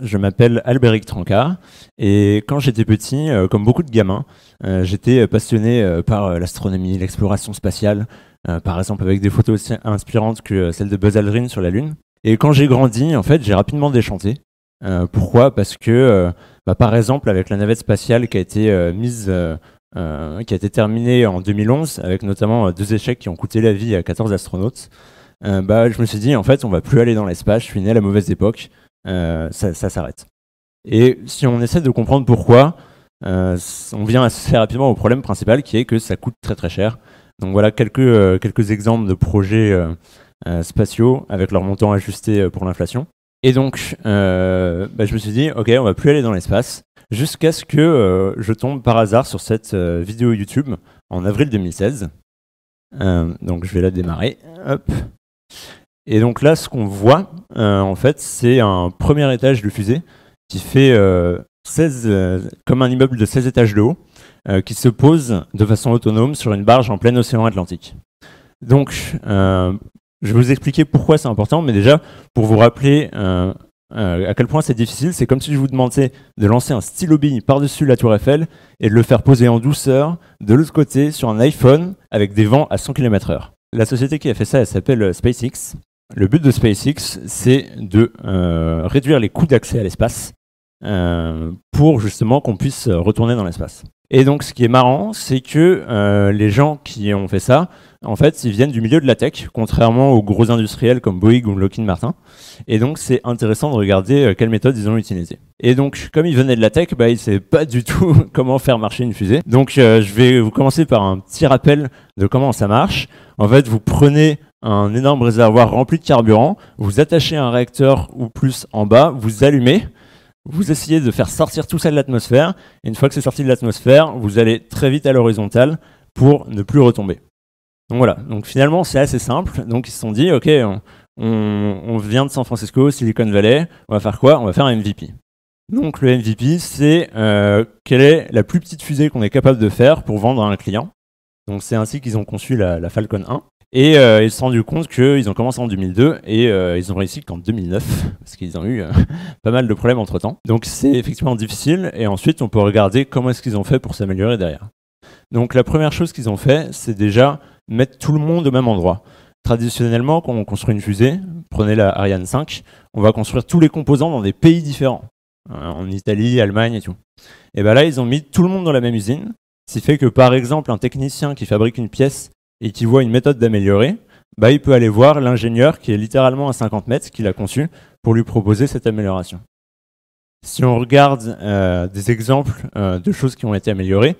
Je m'appelle Albéric Trancard et quand j'étais petit, comme beaucoup de gamins, j'étais passionné par l'astronomie, l'exploration spatiale, par exemple avec des photos aussi inspirantes que celle de Buzz Aldrin sur la Lune. Et quand j'ai grandi, en fait, j'ai rapidement déchanté. Pourquoi? Parce que, par exemple, avec la navette spatiale qui a été qui a été terminée en 2011, avec notamment 2 échecs qui ont coûté la vie à 14 astronautes, je me suis dit, en fait, on va plus aller dans l'espace, je suis né à la mauvaise époque, ça s'arrête. Et si on essaie de comprendre pourquoi, on vient assez rapidement au problème principal qui est que ça coûte très très cher. Donc voilà quelques exemples de projets spatiaux avec leur montant ajusté pour l'inflation. Et donc, je me suis dit, ok, on va plus aller dans l'espace, jusqu'à ce que je tombe par hasard sur cette vidéo YouTube en avril 2016. Donc je vais la démarrer. Hop. Et donc là, ce qu'on voit, en fait, c'est un premier étage de fusée qui fait comme un immeuble de 16 étages de haut, qui se pose de façon autonome sur une barge en plein océan Atlantique. Donc, je vais vous expliquer pourquoi c'est important, mais déjà, pour vous rappeler à quel point c'est difficile, c'est comme si je vous demandais de lancer un stylo bille par-dessus la tour Eiffel et de le faire poser en douceur de l'autre côté sur un iPhone avec des vents à 100 km/h. La société qui a fait ça, elle s'appelle SpaceX. Le but de SpaceX, c'est de réduire les coûts d'accès à l'espace pour justement qu'on puisse retourner dans l'espace. Et donc ce qui est marrant, c'est que les gens qui ont fait ça, en fait, ils viennent du milieu de la tech, contrairement aux gros industriels comme Boeing ou Lockheed Martin. Et donc c'est intéressant de regarder quelles méthodes ils ont utilisées. Et donc comme ils venaient de la tech, ils ne savaient pas du tout comment faire marcher une fusée. Donc je vais vous commencer par un petit rappel de comment ça marche. En fait, vous prenez un énorme réservoir rempli de carburant, vous attachez un réacteur ou plus en bas, vous allumez, vous essayez de faire sortir tout ça de l'atmosphère, et une fois que c'est sorti de l'atmosphère, vous allez très vite à l'horizontale pour ne plus retomber. Donc voilà, donc finalement c'est assez simple, donc ils se sont dit, ok, on vient de San Francisco, Silicon Valley, on va faire quoi? On va faire un MVP. Donc le MVP, c'est quelle est la plus petite fusée qu'on est capable de faire pour vendre à un client. Donc c'est ainsi qu'ils ont conçu la Falcon 1. Et ils se sont rendus compte qu'ils ont commencé en 2002 et ils ont réussi qu'en 2009, parce qu'ils ont eu pas mal de problèmes entre-temps. Donc c'est effectivement difficile, et ensuite on peut regarder comment est-ce qu'ils ont fait pour s'améliorer derrière. Donc la première chose qu'ils ont fait, c'est déjà mettre tout le monde au même endroit. Traditionnellement, quand on construit une fusée, prenez la Ariane 5, on va construire tous les composants dans des pays différents, en Italie, Allemagne et tout. Et bien là, ils ont mis tout le monde dans la même usine, ce qui fait que par exemple, un technicien qui fabrique une pièce et qui voit une méthode d'améliorer, il peut aller voir l'ingénieur qui est littéralement à 50 mètres, qui l'a conçu, pour lui proposer cette amélioration. Si on regarde des exemples de choses qui ont été améliorées,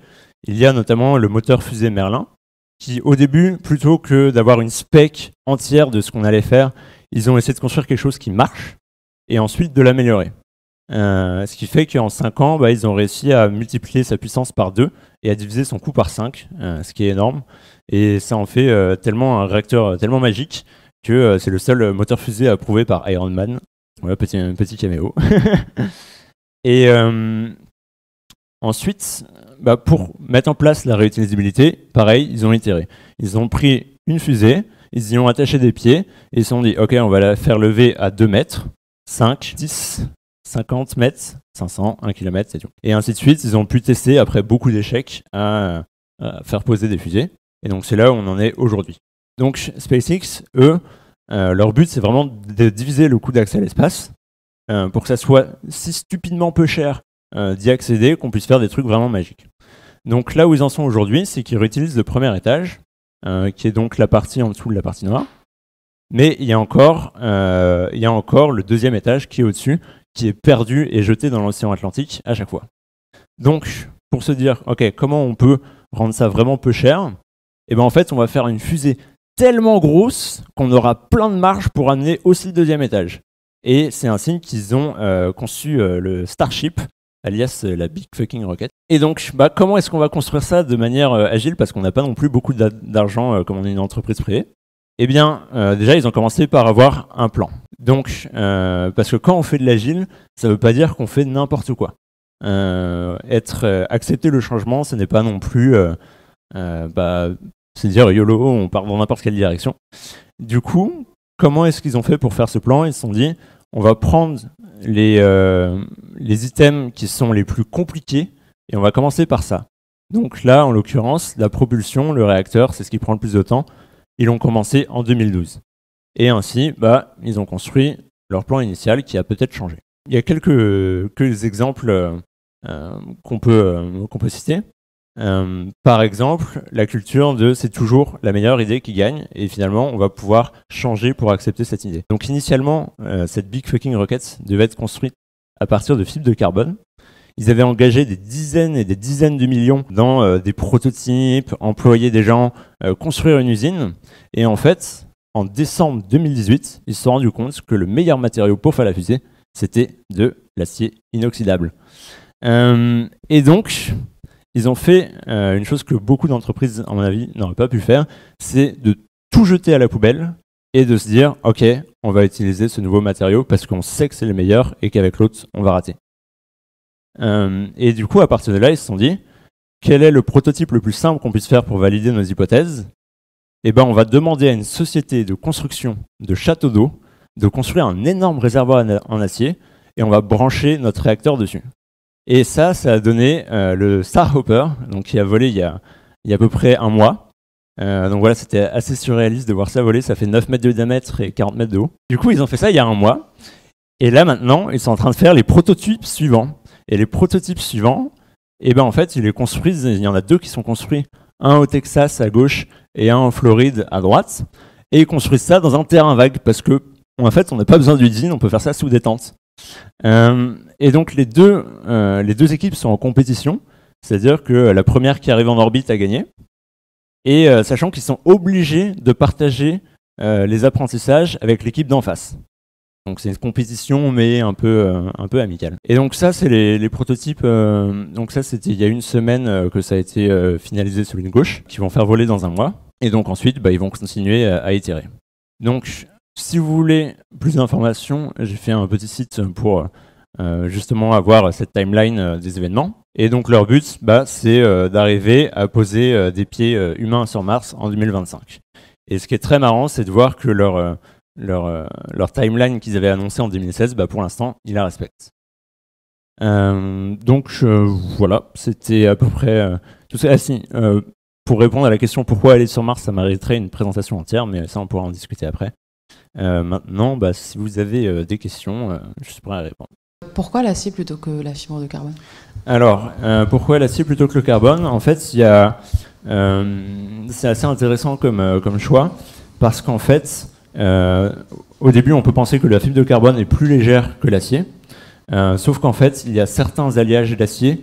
il y a notamment le moteur fusée Merlin, qui au début, plutôt que d'avoir une spec entière de ce qu'on allait faire, ils ont essayé de construire quelque chose qui marche, et ensuite de l'améliorer. Ce qui fait qu'en 5 ans, ils ont réussi à multiplier sa puissance par 2 et à diviser son coût par 5, ce qui est énorme. Et ça en fait tellement un réacteur tellement magique que c'est le seul moteur fusée approuvé par Iron Man. Voilà, petit caméo. Et ensuite, pour mettre en place la réutilisabilité, pareil, ils ont itéré. Ils ont pris une fusée, ils y ont attaché des pieds, et ils se sont dit, ok, on va la faire lever à 2 mètres, 5, 10, 50 mètres, 500, 1 km, c'est tout. Et ainsi de suite, ils ont pu tester, après beaucoup d'échecs, à faire poser des fusées. Et donc c'est là où on en est aujourd'hui. Donc SpaceX, eux, leur but, c'est vraiment de diviser le coût d'accès à l'espace pour que ça soit si stupidement peu cher d'y accéder qu'on puisse faire des trucs vraiment magiques. Donc là où ils en sont aujourd'hui, c'est qu'ils réutilisent le premier étage, qui est donc la partie en dessous de la partie noire. Mais il y a encore le deuxième étage qui est au-dessus, qui est perdu et jeté dans l'océan Atlantique à chaque fois. Donc, pour se dire, ok, comment on peut rendre ça vraiment peu cher? En fait, on va faire une fusée tellement grosse qu'on aura plein de marge pour amener aussi le deuxième étage. Et c'est ainsi qu'ils ont conçu le Starship, alias la Big Fucking Rocket. Et donc, comment est-ce qu'on va construire ça de manière agile, parce qu'on n'a pas non plus beaucoup d'argent comme on est une entreprise privée? Déjà, ils ont commencé par avoir un plan. Donc, parce que quand on fait de l'agile, ça ne veut pas dire qu'on fait n'importe quoi. Accepter le changement, ce n'est pas non plus c'est dire YOLO, on part dans n'importe quelle direction. Du coup, comment est-ce qu'ils ont fait pour faire ce plan? Ils se sont dit, on va prendre les items qui sont les plus compliqués et on va commencer par ça. Donc là, en l'occurrence, la propulsion, le réacteur, c'est ce qui prend le plus de temps. Ils l'ont commencé en 2012. Et ainsi, ils ont construit leur plan initial qui a peut-être changé. Il y a quelques exemples qu'on peut citer. Par exemple, la culture de c'est toujours la meilleure idée qui gagne et finalement on va pouvoir changer pour accepter cette idée. Donc initialement, cette Big Fucking Rocket devait être construite à partir de fibres de carbone. Ils avaient engagé des dizaines et des dizaines de millions dans des prototypes, employé des gens, construire une usine. Et en fait, en décembre 2018, ils se sont rendus compte que le meilleur matériau pour faire la fusée, c'était de l'acier inoxydable. Et donc, ils ont fait une chose que beaucoup d'entreprises, à mon avis, n'auraient pas pu faire, c'est de tout jeter à la poubelle et de se dire, OK, on va utiliser ce nouveau matériau parce qu'on sait que c'est le meilleur et qu'avec l'autre, on va rater. Et du coup, à partir de là, ils se sont dit, quel est le prototype le plus simple qu'on puisse faire pour valider nos hypothèses? Eh ben, on va demander à une société de construction de châteaux d'eau de construire un énorme réservoir en acier et on va brancher notre réacteur dessus. Et ça a donné le Starhopper, donc qui a volé il y a à peu près un mois. Donc voilà, c'était assez surréaliste de voir ça voler. Ça fait 9 mètres de diamètre et 40 mètres de haut. Du coup, ils ont fait ça il y a un mois. Et là, maintenant, ils sont en train de faire les prototypes suivants. Et les prototypes suivants, en fait, ils les construisent. Il y en a 2 qui sont construits. Un au Texas à gauche et un en Floride à droite. Et ils construisent ça dans un terrain vague parce que, en fait, on n'a pas besoin d'usine, on peut faire ça sous détente. Et donc les deux équipes sont en compétition, c'est-à-dire que la première qui arrive en orbite a gagné. Et sachant qu'ils sont obligés de partager les apprentissages avec l'équipe d'en face. Donc c'est une compétition mais un peu amicale. Et donc ça c'est les prototypes. Donc ça c'était il y a une semaine que ça a été finalisé sur une gauche, qui vont faire voler dans un mois. Et donc ensuite ils vont continuer à itérer. Donc si vous voulez plus d'informations, j'ai fait un petit site pour justement avoir cette timeline des événements. Et donc leur but, c'est d'arriver à poser des pieds humains sur Mars en 2025. Et ce qui est très marrant, c'est de voir que leur timeline qu'ils avaient annoncée en 2016, pour l'instant, ils la respectent. Donc voilà, c'était à peu près tout ça. Pour répondre à la question pourquoi aller sur Mars, ça mériterait une présentation entière, mais ça on pourra en discuter après. Maintenant, si vous avez des questions, je suis prêt à répondre. Pourquoi l'acier plutôt que la fibre de carbone? Alors, pourquoi l'acier plutôt que le carbone? En fait, c'est assez intéressant comme choix, parce qu'en fait, au début, on peut penser que la fibre de carbone est plus légère que l'acier, sauf qu'en fait, il y a certains alliages d'acier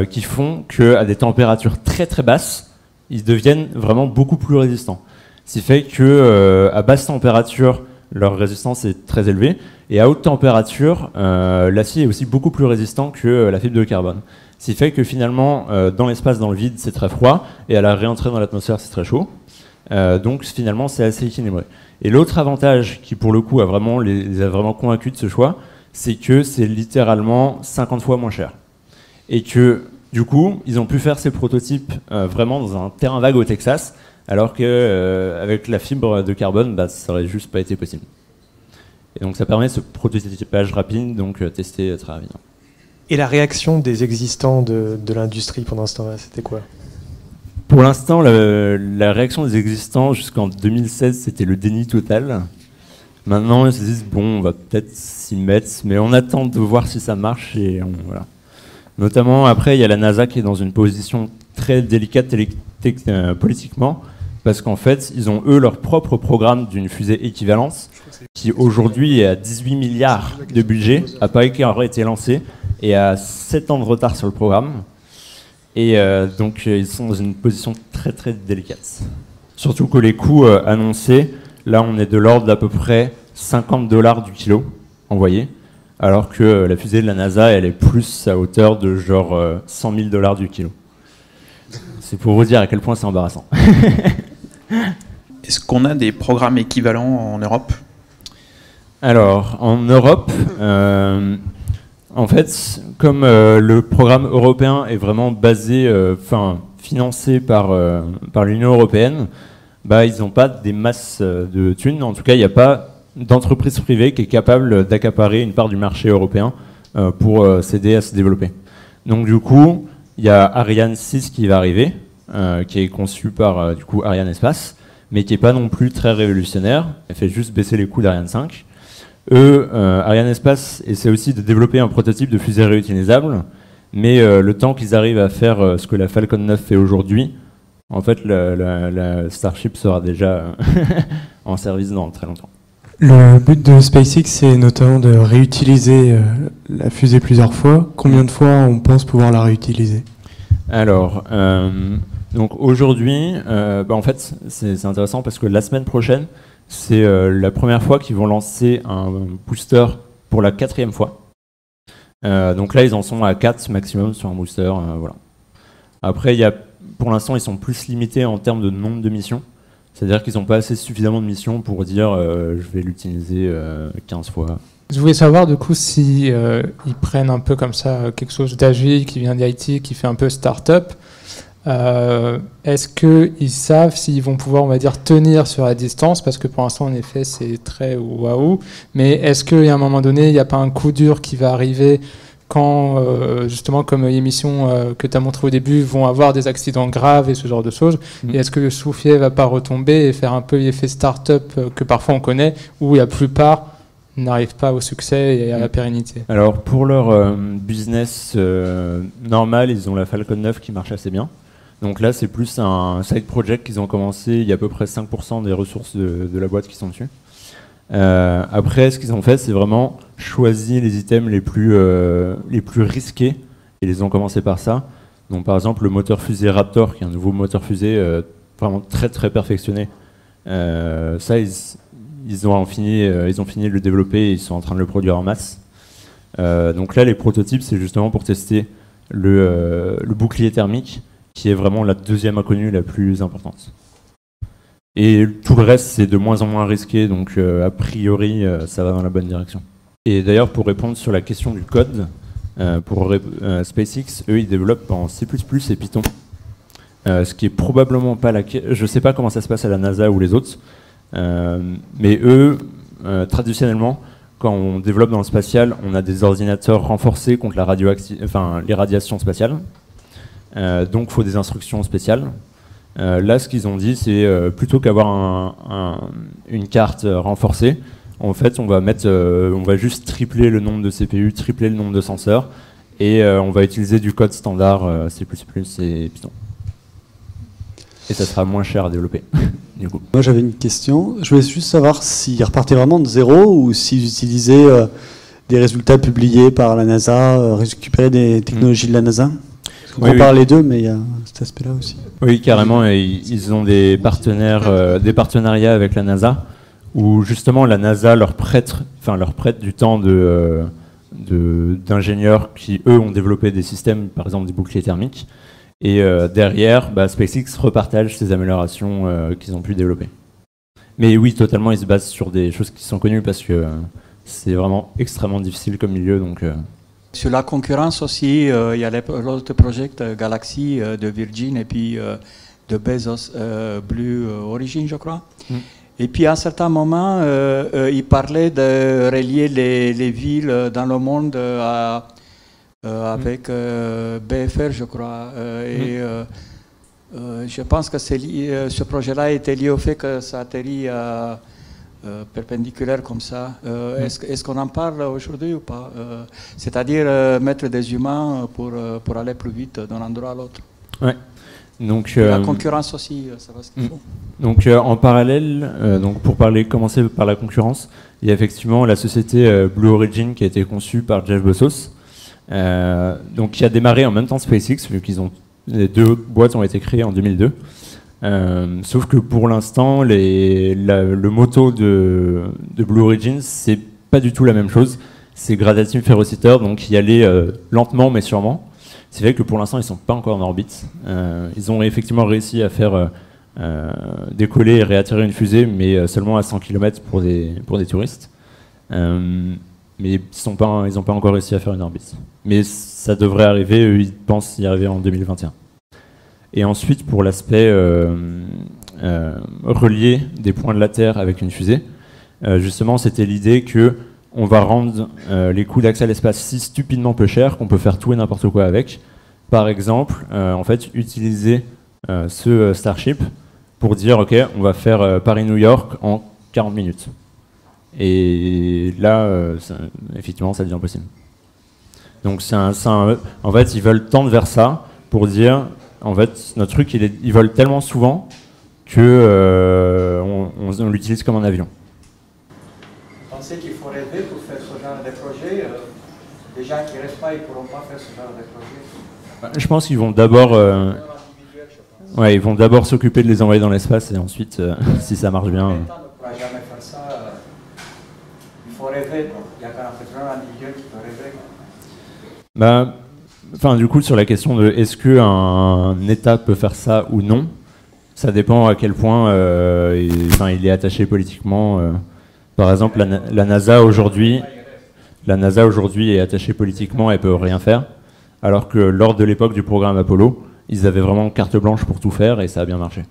qui font qu'à des températures très très basses, ils deviennent vraiment beaucoup plus résistants. Ce qui fait qu'à basse température, leur résistance est très élevée, et à haute température, l'acier est aussi beaucoup plus résistant que la fibre de carbone. Ce qui fait que finalement, dans l'espace, dans le vide, c'est très froid, et à la réentrée dans l'atmosphère, c'est très chaud. Donc finalement, c'est assez équilibré. Et l'autre avantage qui, pour le coup, les a vraiment convaincus de ce choix, c'est que c'est littéralement 50 fois moins cher. Et que, du coup, ils ont pu faire ces prototypes vraiment dans un terrain vague au Texas, alors qu'avec la fibre de carbone, ça n'aurait juste pas été possible. Et donc ça permet ce prototypage rapide, donc tester très rapidement. Et la réaction des existants de l'industrie pendant ce temps-là, c'était quoi? Pour l'instant, la réaction des existants jusqu'en 2016, c'était le déni total. Maintenant, ils se disent, bon, on va peut-être s'y mettre, mais on attend de voir si ça marche. Et voilà. Notamment, après, il y a la NASA qui est dans une position très délicate politiquement, parce qu'en fait, ils ont eux leur propre programme d'une fusée équivalente, qui aujourd'hui est à 18 milliards de budget, n'a pas encore été lancé, et a 7 ans de retard sur le programme. Et donc, ils sont dans une position très très délicate. Surtout que les coûts annoncés, là, on est de l'ordre d'à peu près $50 du kilo envoyé, alors que la fusée de la NASA, elle est plus à hauteur de genre $100 000 du kilo. C'est pour vous dire à quel point c'est embarrassant. Est-ce qu'on a des programmes équivalents en Europe? Alors, en Europe, en fait, comme le programme européen est vraiment basé, financé par l'Union européenne, ils n'ont pas des masses de thunes. En tout cas, il n'y a pas d'entreprise privée qui est capable d'accaparer une part du marché européen pour s'aider à se développer. Donc du coup, il y a Ariane 6 qui va arriver, qui est conçu par du coup Arianespace, mais qui n'est pas non plus très révolutionnaire. Elle fait juste baisser les coûts d'Ariane 5. Eux, Arianespace essaie aussi de développer un prototype de fusée réutilisable, mais le temps qu'ils arrivent à faire ce que la Falcon 9 fait aujourd'hui, en fait, la Starship sera déjà en service dans très longtemps. Le but de SpaceX, c'est notamment de réutiliser la fusée plusieurs fois. Combien de fois on pense pouvoir la réutiliser? Alors, donc aujourd'hui, en fait, c'est intéressant parce que la semaine prochaine, c'est la première fois qu'ils vont lancer un booster pour la 4e fois. Donc là, ils en sont à 4 maximum sur un booster. Voilà. Après, pour l'instant, ils sont plus limités en termes de nombre de missions. C'est-à-dire qu'ils n'ont pas assez suffisamment de missions pour dire je vais l'utiliser 15 fois. Je voulais savoir du coup si ils prennent un peu comme ça quelque chose d'agile qui vient d'IT, qui fait un peu start-up. Est-ce qu'ils savent s'ils vont pouvoir, on va dire, tenir sur la distance? Parce que pour l'instant, en effet, c'est très waouh. Mais est-ce qu'à un moment donné, il n'y a pas un coup dur qui va arriver quand, justement, comme l'émission que tu as montré au début, vont avoir des accidents graves et ce genre de choses? Et est-ce que le soufflet ne va pas retomber et faire un peu l'effet start-up que parfois on connaît, où la plupart n'arrivent pas au succès et à la pérennité? Alors, pour leur business normal, ils ont la Falcon 9 qui marche assez bien. Donc là, c'est plus un side project qu'ils ont commencé. Il y a à peu près 5% des ressources de la boîte qui sont dessus. Après, ce qu'ils ont fait, c'est vraiment choisir les items les plus risqués et ils ont commencé par ça. Donc par exemple, le moteur fusée Raptor, qui est un nouveau moteur fusée vraiment très très perfectionné. Ça, ils ont fini de le développer et ils sont en train de le produire en masse. Donc là, les prototypes, c'est justement pour tester le bouclier thermique, qui est vraiment la deuxième inconnue la plus importante. Et tout le reste, c'est de moins en moins risqué, donc a priori, ça va dans la bonne direction. Et d'ailleurs, pour répondre sur la question du code, pour SpaceX, eux, ils développent en C++ et Python. Ce qui est probablement pas je ne sais pas comment ça se passe à la NASA ou les autres, mais eux, traditionnellement, quand on développe dans le spatial, on a des ordinateurs renforcés contre les radiations spatiales. Donc, il faut des instructions spéciales. Là, ce qu'ils ont dit, c'est plutôt qu'avoir une carte renforcée, en fait, on va juste tripler le nombre de CPU, tripler le nombre de senseurs, et on va utiliser du code standard C++ et Python. Et ça sera moins cher à développer, du coup. Moi, j'avais une question. Je voulais juste savoir s'ils repartaient vraiment de zéro ou s'ils utilisaient des résultats publiés par la NASA, récupérer des technologies de la NASA. On parle les deux, mais il y a cet aspect-là aussi. Oui, carrément. Ils ont des partenariats avec la NASA, où justement la NASA leur prête du temps d'ingénieurs qui, eux, ont développé des systèmes, par exemple des boucliers thermiques. Et derrière, SpaceX repartage ces améliorations qu'ils ont pu développer. Mais oui, totalement, ils se basent sur des choses qui sont connues parce que c'est vraiment extrêmement difficile comme milieu. Donc, Sur la concurrence aussi, il y a l'autre projet Galaxy de Virgin et puis de Bezos, Blue Origin, je crois. Et puis à un certain moment, il parlait de relier les villes dans le monde avec BFR, je crois. Je pense que ce projet-là était lié au fait que ça atterrit perpendiculaire comme ça. Est-ce qu'on en parle aujourd'hui ou pas? C'est-à-dire mettre des humains pour aller plus vite d'un endroit à l'autre. Ouais. Donc, la concurrence aussi, ça va ce qu'il faut. Donc en parallèle, pour commencer par la concurrence, il y a effectivement la société Blue Origin qui a été conçue par Jeff Bezos, qui a démarré en même temps SpaceX, vu qu'ils les deux boîtes ont été créées en 2002. Sauf que pour l'instant, le motto de Blue Origin, c'est pas du tout la même chose. C'est Gravity Velociter, donc y aller lentement mais sûrement. C'est vrai que pour l'instant, ils sont pas encore en orbite. Ils ont effectivement réussi à faire décoller et réatterrir une fusée, mais seulement à 100 km pour des touristes. Mais ils n'ont pas encore réussi à faire une orbite. Mais ça devrait arriver, eux, ils pensent y arriver en 2021. Et ensuite, pour l'aspect relier des points de la Terre avec une fusée, justement, c'était l'idée que on va rendre les coûts d'accès à l'espace si stupidement peu chers qu'on peut faire tout et n'importe quoi avec. Par exemple, en fait, utiliser ce Starship pour dire, OK, on va faire Paris-New York en 40 minutes. Et là, effectivement, ça devient possible. Donc, en fait, ils veulent tendre vers ça pour dire, en fait, notre truc, ils volent tellement souvent que on l'utilise comme un avion. Vous pensez qu'il faut rêver pour faire ce genre de projet? Les gens qui ne restent pas, ils ne pourront pas faire ce genre de projet. Je pense qu'ils vont d'abord ils vont d'abord s'occuper de les envoyer dans l'espace et ensuite, si ça marche bien... On ne pourra jamais faire ça. Il faut rêver. Il n'y a qu'un entrepreneur individuel qui peut rêver. Enfin, du coup, sur la question de est-ce qu'un État peut faire ça ou non, ça dépend à quel point il est attaché politiquement. Par exemple, la NASA aujourd'hui est attachée politiquement et peut rien faire, alors que lors de l'époque du programme Apollo, ils avaient vraiment carte blanche pour tout faire et ça a bien marché.